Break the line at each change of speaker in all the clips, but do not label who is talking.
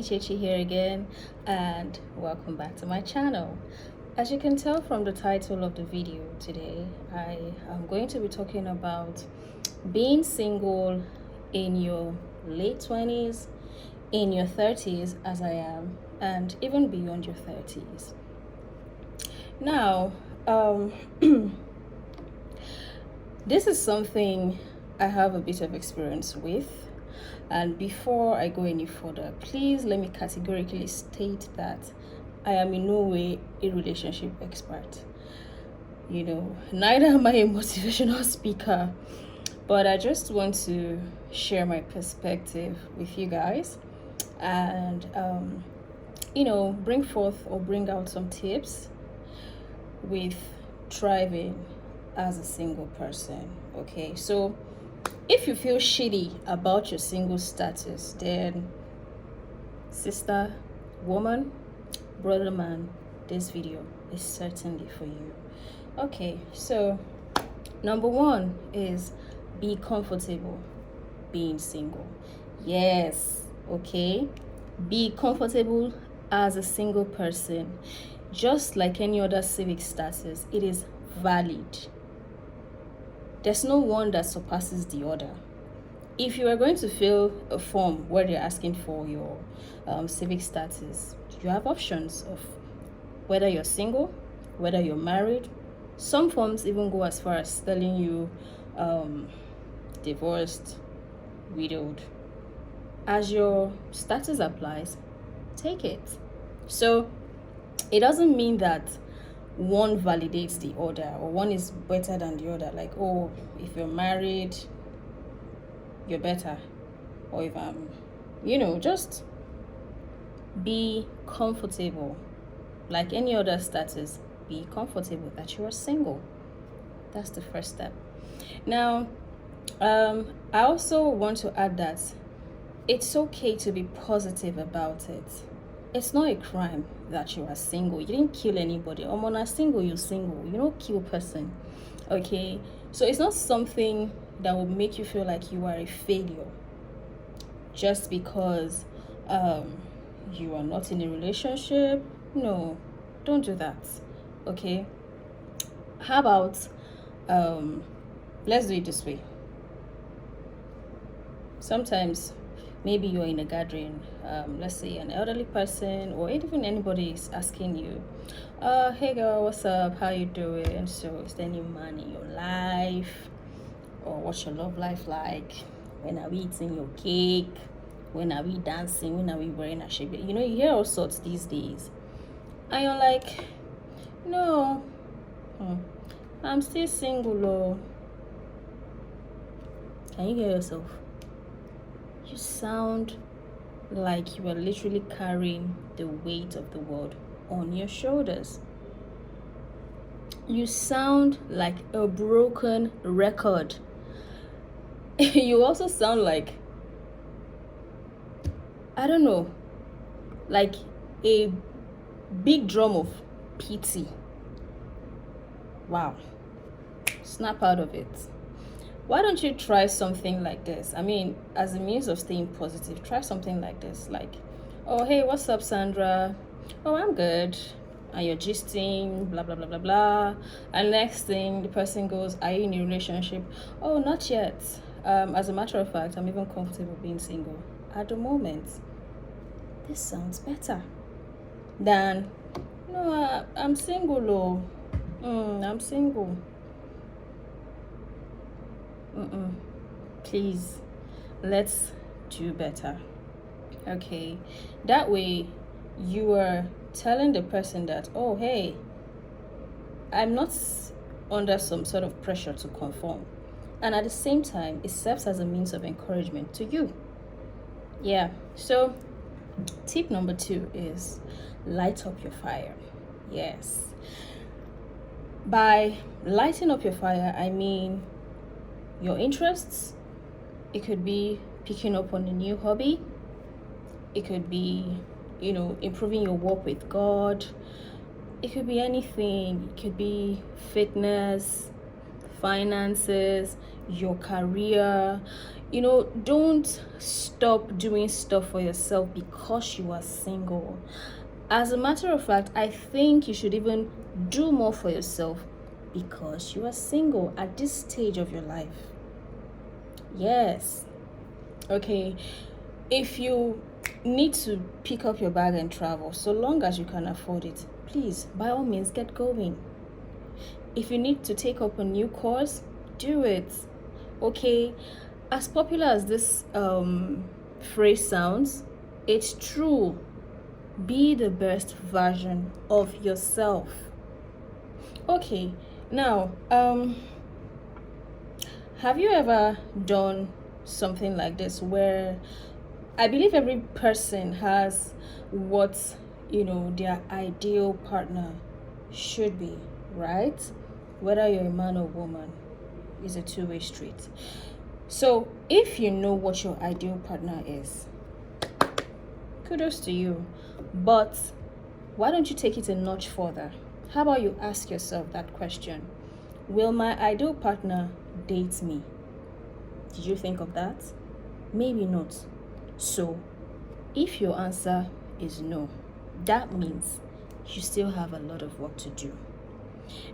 Chechi here again, and welcome back to my channel. As you can tell from the title of the video today, I am going to be talking about being single in your late 20s, in your 30s as I am, and even beyond your 30s. Now, this is something I have a bit of experience with. And before I go any further, please let me categorically state that I am in no way a relationship expert. Neither am I a motivational speaker, but I just want to share my perspective with you guys and, bring forth or bring out some tips with thriving as a single person. Okay, so if you feel shitty about your single status, then sister, woman, brother, man, this video is certainly for you. Okay, so number one is be comfortable being single. Yes, okay, be comfortable as a single person. Just like any other civic status, it is valid. There's no one that surpasses the other. If you are going to fill a form where they're asking for your civic status, you have options of whether you're single, whether you're married. Some forms even go as far as telling you divorced, widowed. As your status applies, take it. So it doesn't mean that one validates the other or one is better than the other, like, oh, if you're married you're better, or if I'm just be comfortable. Like any other status, be comfortable that you are single. That's the first step. Now I also want to add that it's okay to be positive about it. It's not a crime that you are single. You didn't kill anybody. When you're single, you're single. You don't kill person. Okay? So it's not something that will make you feel like you are a failure just because you are not in a relationship. No, don't do that. Okay? How about let's do it this way. Sometimes maybe you're in a gathering, let's say an elderly person or even anybody is asking you, hey girl, what's up, how you doing? So is there any man in your life, or what's your love life like? When are we eating your cake? When are we dancing? When are we wearing a shape? You hear all sorts these days, and you're like, no, I'm still single. Oh, can you hear yourself? You sound like you are literally carrying the weight of the world on your shoulders. You sound like a broken record. You also sound like, I don't know, like a big drum of pity. Wow. Snap out of it. Why don't you try something like this? I mean, as a means of staying positive, try something like this. Like, oh, hey, what's up, Sandra? Oh, I'm good. And you're gisting, blah, blah, blah, blah, blah. And next thing, the person goes, are you in a relationship? Oh, not yet. As a matter of fact, I'm even comfortable being single at the moment. This sounds better than, no, I'm single, I'm single. Please, let's do better. Okay, that way you are telling the person that, oh, hey, I'm not under some sort of pressure to conform, and at the same time it serves as a means of encouragement to you. Yeah, so tip number 2 is light up your fire. Yes, by lighting up your fire, I mean your interests. It could be picking up on a new hobby. It could be, improving your walk with God. It could be anything. It could be fitness, finances, your career, Don't stop doing stuff for yourself because you are single. As a matter of fact, I think you should even do more for yourself because you are single at this stage of your life. Yes. Okay. If you need to pick up your bag and travel, so long as you can afford it, please, by all means, get going. If you need to take up a new course, do it. Okay. As popular as this phrase sounds, it's true. Be the best version of yourself. Okay, now, have you ever done something like this where I believe every person has what, their ideal partner should be, right? Whether you're a man or woman, is a two-way street. So, if you know what your ideal partner is, kudos to you. But why don't you take it a notch further? How about you ask yourself that question? Will my ideal partner date me? Did you think of that? Maybe not. So, if your answer is no, that means you still have a lot of work to do.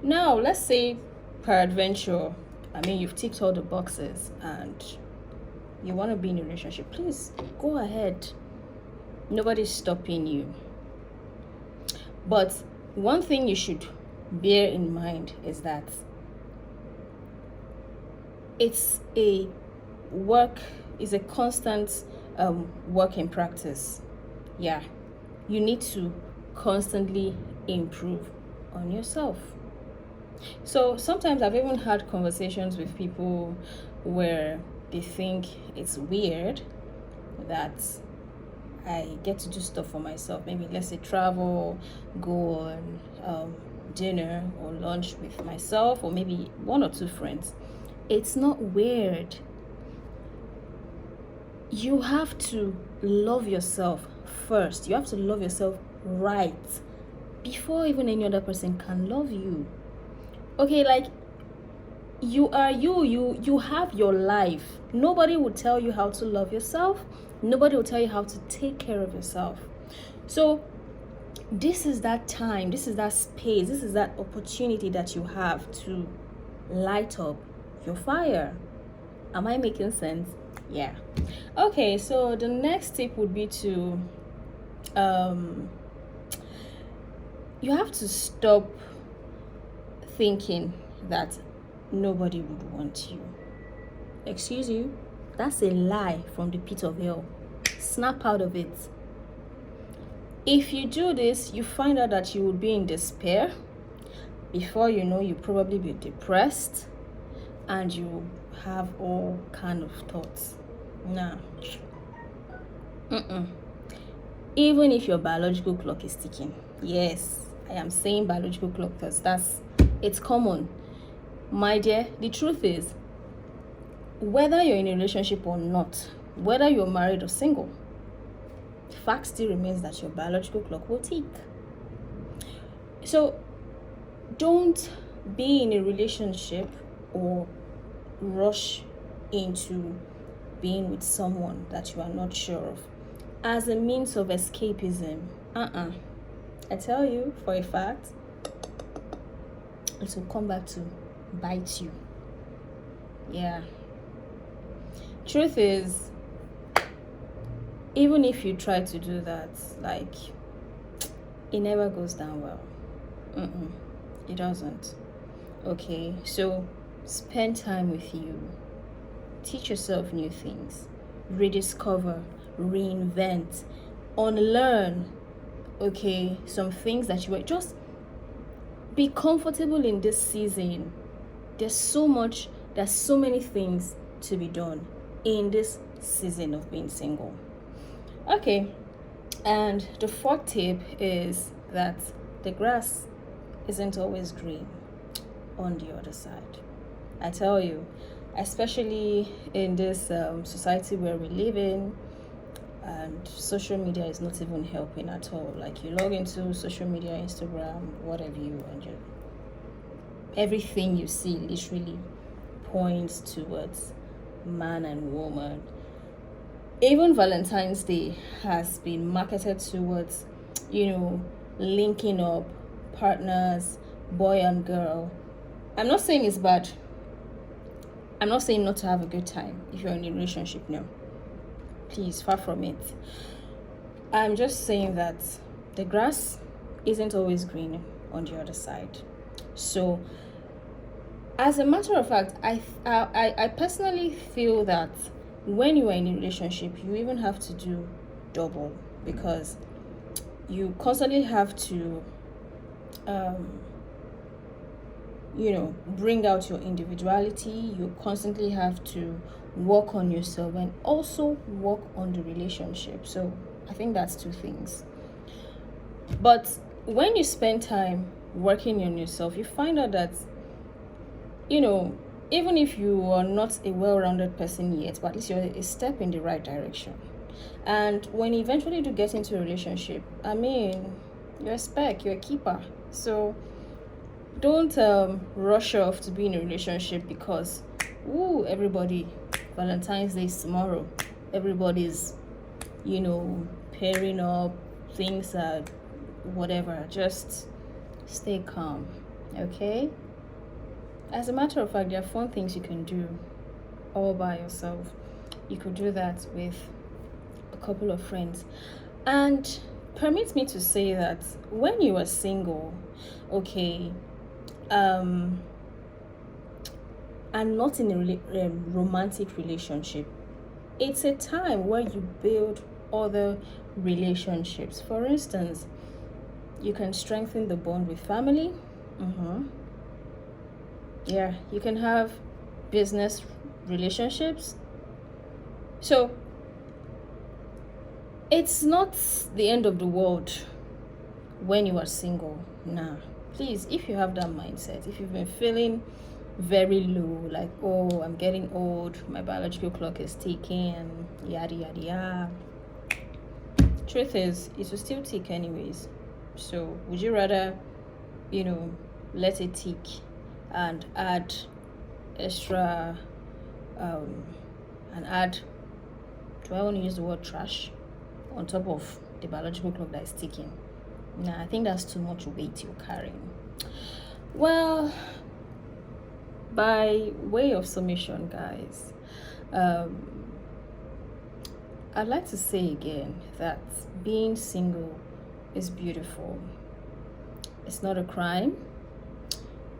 Now, let's say, peradventure, you've ticked all the boxes and you want to be in a relationship. Please go ahead. Nobody's stopping you. But one thing you should bear in mind is that it's a constant work in practice. Yeah, you need to constantly improve on yourself. So sometimes I've even had conversations with people where they think it's weird that I get to do stuff for myself. Maybe let's say travel, go on dinner or lunch with myself, or maybe one or two friends. It's not weird. You have to love yourself first. You have to love yourself right before even any other person can love you. Okay, like you are you have your life. Nobody will tell you how to love yourself. Nobody will tell you how to take care of yourself. So this is that time, this is that space, this is that opportunity that you have to light up your fire. Am I making sense? Yeah. Okay, so the next tip would be to you have to stop thinking that nobody would want you. Excuse you? That's a lie from the pit of hell. Snap out of it. If you do this, you find out that you will be in despair. Before you know, you probably be depressed and you have all kind of thoughts. Nah. Even if your biological clock is ticking. Yes, I am saying biological clock because it's common. My dear, the truth is, whether you're in a relationship or not, whether you're married or single, the fact still remains that your biological clock will tick. So don't be in a relationship or rush into being with someone that you are not sure of as a means of escapism. I tell you for a fact, it will come back to bite you. Yeah. Truth is, even if you try to do that, like, it never goes down well. It doesn't. Okay, so spend time with you. Teach yourself new things. Rediscover, reinvent, unlearn, okay, some things that you were. Just be comfortable in this season. There's so many things to be done in this season of being single. Okay, and the fourth tip is that the grass isn't always green on the other side. I tell you, especially in this society where we live in, and social media is not even helping at all. Like, you log into social media, Instagram, whatever you, and everything you see literally points towards man and woman. Even Valentine's Day has been marketed towards, linking up partners, boy and girl. I'm not saying it's bad. I'm not saying not to have a good time if you're in a relationship. No, please, far from it. I'm just saying that the grass isn't always green on the other side. So, as a matter of fact, I personally feel that when you are in a relationship, you even have to do double, because you constantly have to bring out your individuality. You constantly have to work on yourself and also work on the relationship. So I think that's two things. But when you spend time working on yourself, you find out that even if you are not a well-rounded person yet, but at least you're a step in the right direction. And when you eventually do get into a relationship, I mean, you're a spec, you're a keeper. So don't rush off to be in a relationship because, everybody, Valentine's Day is tomorrow. Everybody's, pairing up, things are whatever. Just stay calm, okay? As a matter of fact, there are fun things you can do all by yourself. You could do that with a couple of friends. And permit me to say that when you are single, okay, and not in a romantic relationship, it's a time where you build other relationships. For instance, you can strengthen the bond with family. Yeah, you can have business relationships. So it's not the end of the world when you are single. Nah, please, if you have that mindset, if you've been feeling very low, like, oh, I'm getting old, my biological clock is ticking, yada yada yada, truth is, it will still tick anyways. So would you rather let it tick and add extra and add, do I want to use the word trash on top of the biological clock that is ticking? Nah, I think that's too much weight you're carrying. Well, by way of summation, guys, I'd like to say again that being single is beautiful. It's not a crime.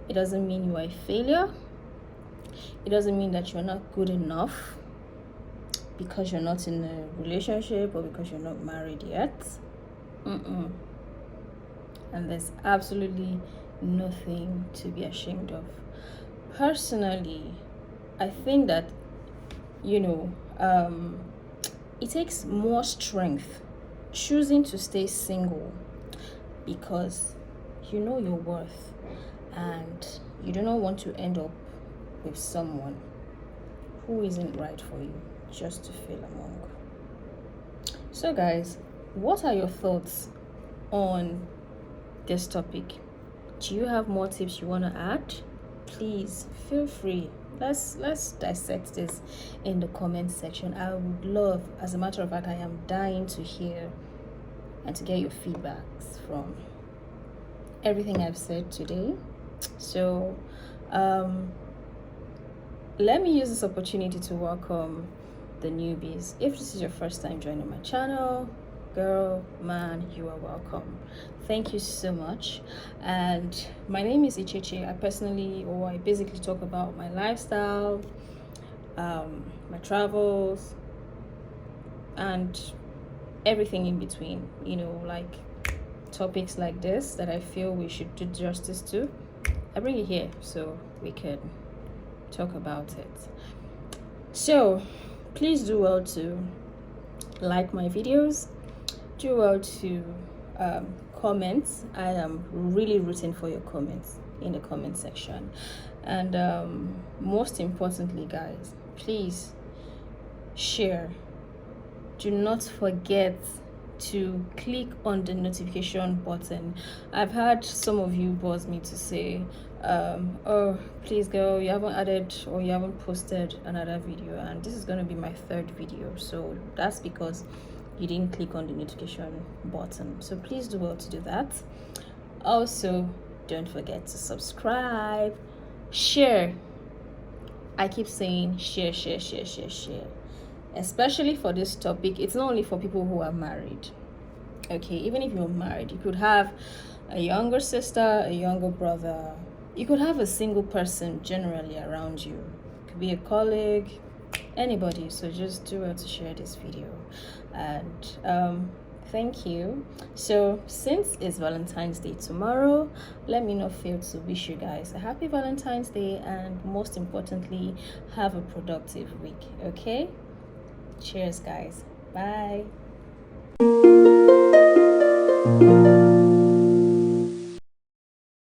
It doesn't mean you are a failure. It doesn't mean that you're not good enough because you're not in a relationship or because you're not married yet. And there's absolutely nothing to be ashamed of. Personally, I think that it takes more strength choosing to stay single because you know your worth and you do not want to end up with someone who isn't right for you just to feel among. So guys, what are your thoughts on this topic? Do you have more tips you want to add? Please feel free. Let's dissect this in the comment section. I would love, as a matter of fact, I am dying to hear and to get your feedbacks from everything I've said today. So let me use this opportunity to welcome the newbies. If this is your first time joining my channel, girl, man, you are welcome. Thank you so much. And my name is Icheche. I basically talk about my lifestyle, my travels, and everything in between, like topics like this that I feel we should do justice to. I bring it here so we can talk about it. So please do well to like my videos, do well to comment. I am really rooting for your comments in the comment section. And most importantly, guys, please share. Do not forget to click on the notification button. I've had some of you buzz me to say, Oh, please girl, you haven't added or you haven't posted another video, and this is going to be my third video, so that's because you didn't click on the notification button. So please do well to do that. Also, don't forget to subscribe, share. I keep saying share, share, share, share, share, especially for this topic. It's not only for people who are married. Okay, even if you're married, you could have a younger sister, a younger brother, you could have a single person generally around you. It could be a colleague, anybody. So just do well to share this video. And thank you. So since it's Valentine's Day tomorrow, let me not fail to wish you guys a happy Valentine's Day, and most importantly, have a productive week. Okay, cheers guys, bye.